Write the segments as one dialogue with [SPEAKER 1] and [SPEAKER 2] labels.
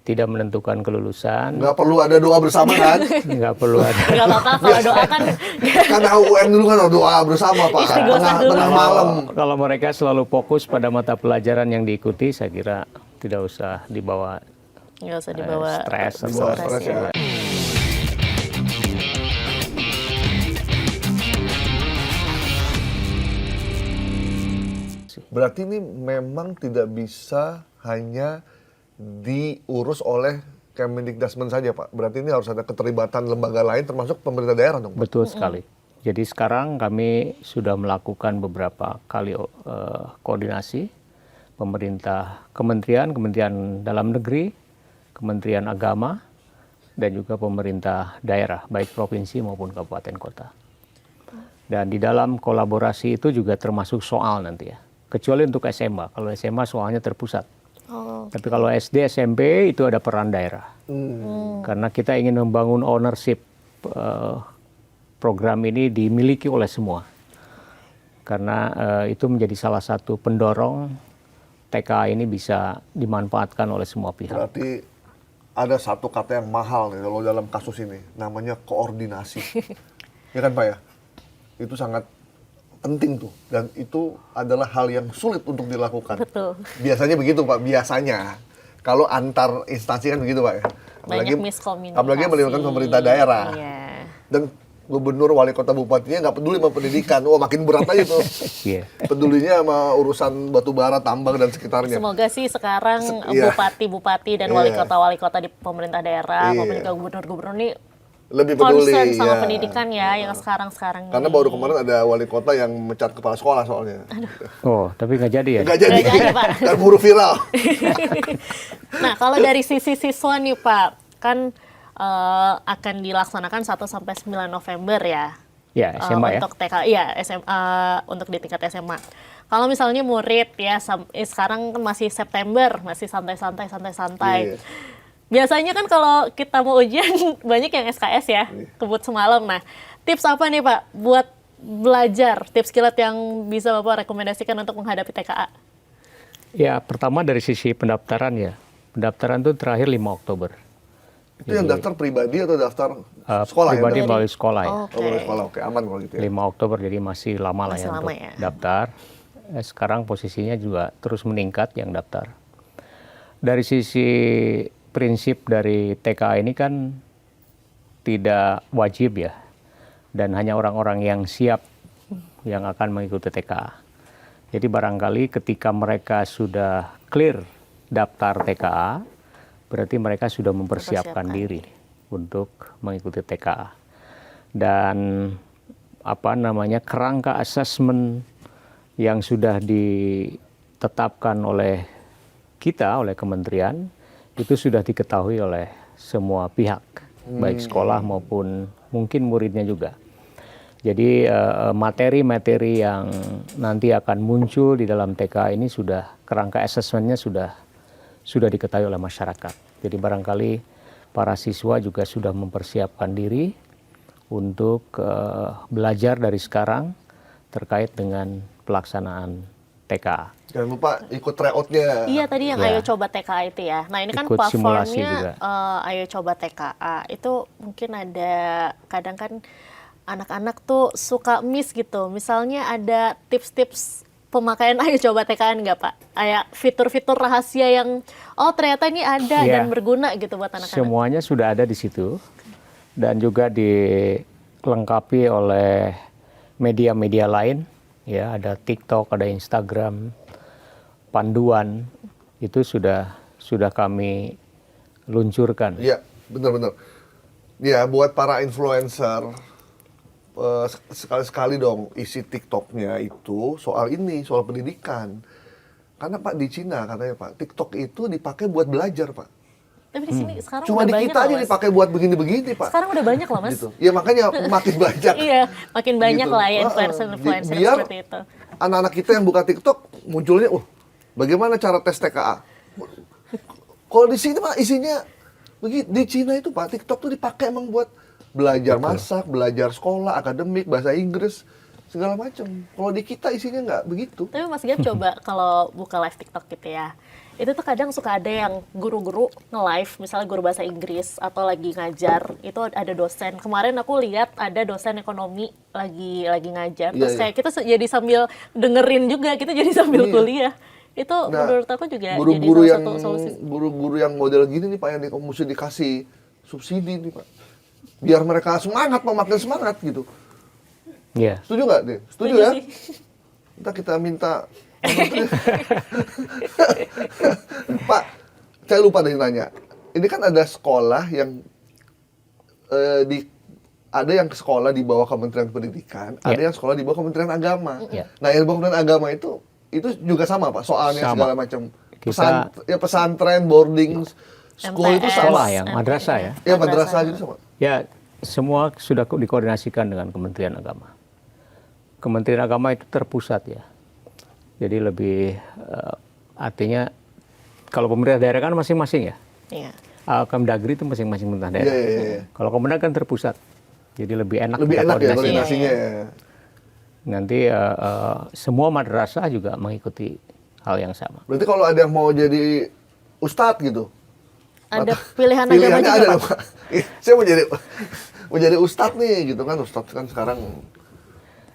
[SPEAKER 1] tidak menentukan kelulusan.
[SPEAKER 2] Nggak perlu ada doa bersama kan?
[SPEAKER 1] Nggak perlu ada.
[SPEAKER 3] Nggak apa-apa kalau doa kan.
[SPEAKER 2] Karena UN dulu kan doa bersama Pak.
[SPEAKER 3] Istighosah dulu.
[SPEAKER 2] Tengah malam.
[SPEAKER 1] Kalau mereka selalu fokus pada mata pelajaran yang diikuti, saya kira tidak usah dibawa
[SPEAKER 3] Nggak usah dibawa
[SPEAKER 1] stres atau
[SPEAKER 2] Dibawa
[SPEAKER 3] stres
[SPEAKER 2] stres
[SPEAKER 3] ya.
[SPEAKER 2] ya. Berarti ini memang tidak bisa hanya diurus oleh Kemendikbudrismen saja Pak. Berarti ini harus ada keterlibatan lembaga lain termasuk pemerintah daerah dong Pak?
[SPEAKER 1] Betul sekali. Jadi sekarang kami sudah melakukan beberapa kali koordinasi pemerintah, Kementerian Dalam Negeri, Kementerian Agama, dan juga pemerintah daerah, baik provinsi maupun kabupaten kota. Dan di dalam kolaborasi itu juga termasuk soal nanti ya. Kecuali untuk SMA, kalau SMA soalnya terpusat.
[SPEAKER 3] Oh.
[SPEAKER 1] Tapi kalau SD, SMP itu ada peran daerah. Karena kita ingin membangun ownership program ini dimiliki oleh semua. Karena itu menjadi salah satu pendorong TKA ini bisa dimanfaatkan oleh semua pihak.
[SPEAKER 2] Berarti ada satu kata yang mahal nih kalau dalam kasus ini, namanya koordinasi. Ya kan Pak ya? Itu sangat penting tuh, dan itu adalah hal yang sulit untuk dilakukan.
[SPEAKER 3] Betul.
[SPEAKER 2] Biasanya begitu Pak, biasanya. Kalau antar instansi kan begitu Pak ya.
[SPEAKER 3] Banyak miskomunikasi.
[SPEAKER 2] Apalagi melibatkan pemerintah daerah.
[SPEAKER 3] Iya.
[SPEAKER 2] Dan gubernur, wali kota, bupatinya nggak peduli sama pendidikan. Wah makin berat aja tuh.
[SPEAKER 1] Iya.
[SPEAKER 2] Pedulinya sama urusan batu bara, tambang, dan sekitarnya.
[SPEAKER 3] Semoga sih sekarang
[SPEAKER 2] Iya.
[SPEAKER 3] bupati dan
[SPEAKER 2] Iya.
[SPEAKER 3] wali kota di pemerintah daerah,
[SPEAKER 2] Iya.
[SPEAKER 3] maupun juga gubernur ini
[SPEAKER 2] Lebih peduli.
[SPEAKER 3] concern sama
[SPEAKER 2] ya.
[SPEAKER 3] pendidikan ya, yang sekarang
[SPEAKER 2] Karena
[SPEAKER 3] ini.
[SPEAKER 2] baru kemarin ada wali kota yang mecat kepala sekolah soalnya.
[SPEAKER 1] Oh, tapi nggak jadi ya?
[SPEAKER 2] Nggak jadi.
[SPEAKER 3] Nggak jadi, Pak.
[SPEAKER 2] Dan buru viral.
[SPEAKER 3] Nah, kalau dari sisi siswa nih Pak, kan akan dilaksanakan 1 sampai 9 November ya.
[SPEAKER 1] Ya, SMA ya.
[SPEAKER 3] Untuk TK, iya SMA, untuk di tingkat SMA. Kalau misalnya murid ya, sekarang kan masih September, masih santai-santai.
[SPEAKER 2] Iya.
[SPEAKER 3] Biasanya kan kalau kita mau ujian banyak yang SKS ya, kebut semalam. Nah, tips apa nih Pak buat belajar, tips kilat yang bisa Bapak rekomendasikan untuk menghadapi TKA?
[SPEAKER 1] Ya, pertama dari sisi pendaftaran ya. Pendaftaran itu terakhir 5 Oktober.
[SPEAKER 2] Itu yang daftar pribadi atau daftar sekolah
[SPEAKER 1] Pribadi
[SPEAKER 2] ya?
[SPEAKER 1] melalui sekolah ya.
[SPEAKER 3] Oke.
[SPEAKER 2] Oh, melalui sekolah, oke. Aman kalau gitu ya.
[SPEAKER 1] 5 Oktober, jadi masih lama lah
[SPEAKER 3] Masih
[SPEAKER 1] ya
[SPEAKER 3] lama
[SPEAKER 1] untuk
[SPEAKER 3] ya.
[SPEAKER 1] daftar. Sekarang posisinya juga terus meningkat yang daftar. Dari sisi prinsip dari TKA ini kan tidak wajib ya, dan hanya orang-orang yang siap yang akan mengikuti TKA. Jadi barangkali ketika mereka sudah clear daftar TKA, berarti mereka sudah mempersiapkan diri untuk mengikuti TKA. Dan kerangka asesmen yang sudah ditetapkan oleh kita, oleh kementerian, itu sudah diketahui oleh semua pihak, baik sekolah maupun mungkin muridnya juga. Jadi materi-materi yang nanti akan muncul di dalam TK ini sudah, kerangka asesmennya sudah diketahui oleh masyarakat. Jadi barangkali para siswa juga sudah mempersiapkan diri untuk belajar dari sekarang terkait dengan pelaksanaan TKA.
[SPEAKER 2] Jangan lupa ikut tryout-nya.
[SPEAKER 3] Iya tadi yang
[SPEAKER 1] Ya.
[SPEAKER 3] Ayo Coba TKA itu ya. Nah ini kan
[SPEAKER 1] Ikut simulasi juga.
[SPEAKER 3] platformnya Ayo Coba TKA. Itu mungkin ada, kadang kan anak-anak tuh suka miss gitu. Misalnya ada tips-tips pemakaian Ayo Coba TKA nggak Pak? Kayak fitur-fitur rahasia yang ternyata ini ada
[SPEAKER 1] Iya.
[SPEAKER 3] dan berguna gitu buat anak-anak.
[SPEAKER 1] Semuanya sudah ada di situ dan juga dilengkapi oleh media-media lain. Ya, ada TikTok, ada Instagram, panduan itu sudah kami luncurkan.
[SPEAKER 2] Iya, benar-benar. Ya, buat para influencer, sekali-sekali dong isi TikToknya itu soal ini, soal pendidikan. Karena Pak di Cina katanya Pak, TikTok itu dipakai buat belajar Pak.
[SPEAKER 3] Tapi di sini sekarang
[SPEAKER 2] Cuma
[SPEAKER 3] udah
[SPEAKER 2] di
[SPEAKER 3] banyak
[SPEAKER 2] kita
[SPEAKER 3] loh,
[SPEAKER 2] aja
[SPEAKER 3] Mas.
[SPEAKER 2] dipakai buat begini-begini Pak.
[SPEAKER 3] Sekarang udah banyak loh Mas.
[SPEAKER 2] Gitu. Ya makanya makin banyak.
[SPEAKER 3] Iya, makin banyak
[SPEAKER 2] Gitu.
[SPEAKER 3] lah ya influencer-influencer
[SPEAKER 2] Biar
[SPEAKER 3] seperti itu.
[SPEAKER 2] anak-anak kita yang buka TikTok munculnya, bagaimana cara tes TKA? Kalau di sini Pak isinya begitu. Di Cina itu Pak, TikTok tuh dipakai emang buat belajar masak, belajar sekolah, akademik, bahasa Inggris, segala macam. Kalau di kita isinya nggak begitu.
[SPEAKER 3] Tapi Mas Gap coba kalau buka live TikTok gitu ya, itu tuh kadang suka ada yang guru-guru nge-live, misalnya guru bahasa Inggris atau lagi ngajar, itu ada dosen. Kemarin aku lihat ada dosen ekonomi lagi ngajar, terus kayak kita jadi sambil dengerin juga, kita jadi sambil kuliah. Itu menurut aku juga
[SPEAKER 2] guru-guru
[SPEAKER 3] jadi
[SPEAKER 2] yang
[SPEAKER 3] salah satu solusi.
[SPEAKER 2] guru-guru yang model gini nih Pak, yang mesti dikasih subsidi nih Pak, biar mereka semangat, makin semangat gitu.
[SPEAKER 1] Iya.
[SPEAKER 2] Setuju nggak deh? Setuju ya?
[SPEAKER 3] sih.
[SPEAKER 2] Ntar kita minta Pak, saya lupa dari nanya. Ini kan ada sekolah yang ada yang sekolah di bawah Kementerian Pendidikan, ada yang sekolah di bawah Kementerian Agama. Nah, yang di bawah Kementerian Agama itu juga sama Pak, soalnya
[SPEAKER 1] Sama.
[SPEAKER 2] segala macam.
[SPEAKER 1] Kita-
[SPEAKER 2] Pesantren, boarding school itu
[SPEAKER 3] MTS.
[SPEAKER 2] sama.
[SPEAKER 1] Sama yang madrasah ya.
[SPEAKER 2] Ya, madrasah gitu sama.
[SPEAKER 1] Ya, semua sudah dikoordinasikan dengan Kementerian Agama. Kementerian Agama itu terpusat ya. Jadi lebih artinya kalau pemerintah daerah kan masing-masing ya.
[SPEAKER 3] Iya.
[SPEAKER 1] Kemdagri itu masing-masing pemerintah daerah.
[SPEAKER 2] Iya.
[SPEAKER 1] Kalau Kemenag kan terpusat. Jadi lebih enak
[SPEAKER 2] Lebih
[SPEAKER 1] kita
[SPEAKER 2] enak ya
[SPEAKER 1] koordinasinya.
[SPEAKER 2] koordinasinya. Ya.
[SPEAKER 1] Nanti semua madrasah juga mengikuti hal yang sama.
[SPEAKER 2] Berarti kalau ada yang mau jadi ustadz gitu,
[SPEAKER 3] Ada pilihan agama
[SPEAKER 2] pilihannya
[SPEAKER 3] juga,
[SPEAKER 2] ada
[SPEAKER 3] Pak?
[SPEAKER 2] dong, Pak. Saya mau jadi ustadz nih gitu kan. Ustadz kan sekarang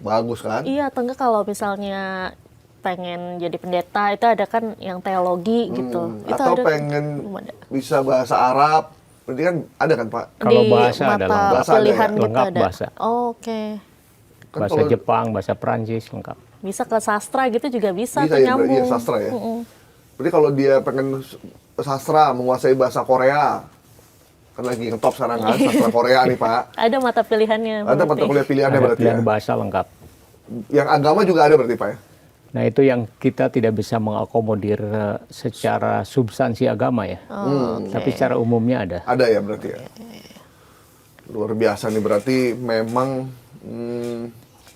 [SPEAKER 2] bagus kan.
[SPEAKER 3] Iya, atau enggak kalau misalnya pengen jadi pendeta, itu ada kan yang teologi gitu. Itu
[SPEAKER 2] Atau
[SPEAKER 3] ada,
[SPEAKER 2] pengen
[SPEAKER 3] belum ada.
[SPEAKER 2] bisa bahasa Arab, berarti kan ada kan Pak?
[SPEAKER 1] Kalau
[SPEAKER 3] Di
[SPEAKER 1] bahasa ada
[SPEAKER 3] mata
[SPEAKER 1] lengkap.
[SPEAKER 2] Bahasa ada
[SPEAKER 3] pilihan
[SPEAKER 2] ya?
[SPEAKER 3] gitu
[SPEAKER 1] Lengkap
[SPEAKER 3] ada.
[SPEAKER 1] bahasa.
[SPEAKER 3] Oh, oke.
[SPEAKER 2] Kan
[SPEAKER 1] Bahasa
[SPEAKER 2] kalau-
[SPEAKER 1] Jepang, bahasa Perancis lengkap.
[SPEAKER 3] Bisa ke sastra gitu juga bisa,
[SPEAKER 2] Bisa
[SPEAKER 3] tuh
[SPEAKER 2] ya,
[SPEAKER 3] nyambung.
[SPEAKER 2] iya, sastra ya. Berarti kalau dia pengen sastra, menguasai bahasa Korea, kan lagi ngetop sekarang kan, sastra Korea nih Pak.
[SPEAKER 3] Ada mata pilihannya.
[SPEAKER 2] Ada
[SPEAKER 3] berarti.
[SPEAKER 2] mata kuliah pilihannya
[SPEAKER 1] Ada
[SPEAKER 2] berarti ya.
[SPEAKER 1] pilihan bahasa lengkap.
[SPEAKER 2] Yang agama juga ada berarti Pak ya?
[SPEAKER 1] Nah itu yang kita tidak bisa mengakomodir secara substansi agama ya. Tapi secara umumnya ada.
[SPEAKER 2] Ada ya berarti ya. Luar biasa nih, berarti memang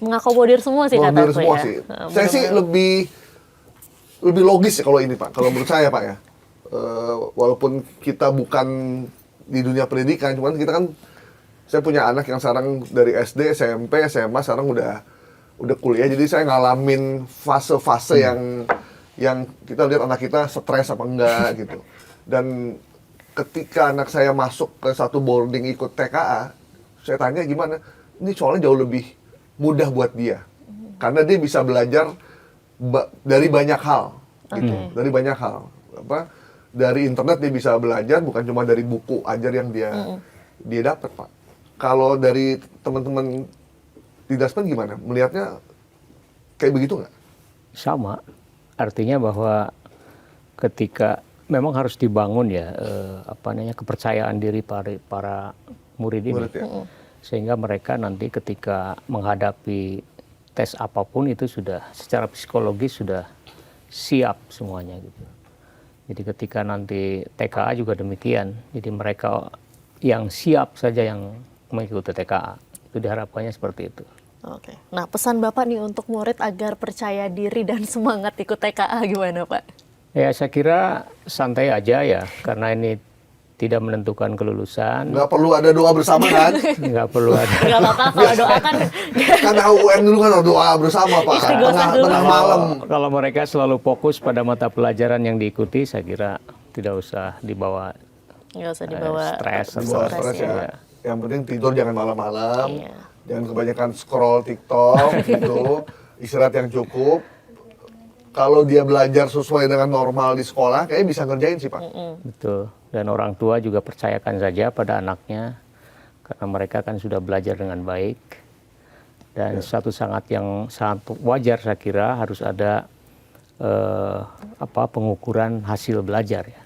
[SPEAKER 3] Mengakomodir semua sih
[SPEAKER 2] mengambil
[SPEAKER 3] kataku
[SPEAKER 2] semua
[SPEAKER 3] ya.
[SPEAKER 2] sih.
[SPEAKER 3] Nah,
[SPEAKER 2] Saya sih lebih logis ya kalau ini Pak. Kalau menurut saya Pak ya. Walaupun kita bukan di dunia pendidikan, cuman kita kan, saya punya anak yang sekarang dari SD, SMP, SMA, sekarang udah kuliah. Jadi saya ngalamin fase-fase yang kita lihat anak kita stres apa enggak gitu. Dan ketika anak saya masuk ke satu boarding ikut TKA, saya tanya gimana? Ini soalnya jauh lebih mudah buat dia. Karena dia bisa belajar dari banyak hal gitu. Dari banyak hal. Dari internet dia bisa belajar, bukan cuma dari buku ajar yang dia dapat, Pak. Kalau dari teman-teman di Daspen gimana? Melihatnya kayak begitu nggak?
[SPEAKER 1] Sama. Artinya bahwa ketika memang harus dibangun ya kepercayaan diri para murid ini.
[SPEAKER 2] Murid, ya.
[SPEAKER 1] Sehingga mereka nanti ketika menghadapi tes apapun itu sudah secara psikologis sudah siap semuanya gitu. Jadi ketika nanti TKA juga demikian. Jadi mereka yang siap saja yang mengikuti TKA. Itu diharapkannya seperti itu.
[SPEAKER 3] Oke. Nah, pesan Bapak nih untuk murid agar percaya diri dan semangat ikut TKA gimana, Pak?
[SPEAKER 1] Ya saya kira santai aja ya, karena ini tidak menentukan kelulusan.
[SPEAKER 2] Nggak perlu ada doa bersama kan?
[SPEAKER 1] Nggak perlu ada.
[SPEAKER 3] Nggak apa-apa kalau doa kan.
[SPEAKER 2] Karena UN dulu kan doa bersama Pak.
[SPEAKER 3] Istighosah dulu.
[SPEAKER 2] Tengah malam.
[SPEAKER 1] Kalau mereka selalu fokus pada mata pelajaran yang diikuti, saya kira tidak usah dibawa
[SPEAKER 3] Nggak usah dibawa
[SPEAKER 1] stres atau
[SPEAKER 2] Bawa
[SPEAKER 3] stres
[SPEAKER 2] stres
[SPEAKER 3] ya.
[SPEAKER 2] ya. Yang penting tidur jangan malam-malam.
[SPEAKER 3] Iya.
[SPEAKER 2] Jangan kebanyakan scroll TikTok gitu. Istirahat yang cukup. Kalau dia belajar sesuai dengan normal di sekolah, kayaknya bisa ngerjain sih Pak.
[SPEAKER 1] Betul. Dan orang tua juga percayakan saja pada anaknya, karena mereka kan sudah belajar dengan baik. Dan satu sangat wajar saya kira harus ada pengukuran hasil belajar ya.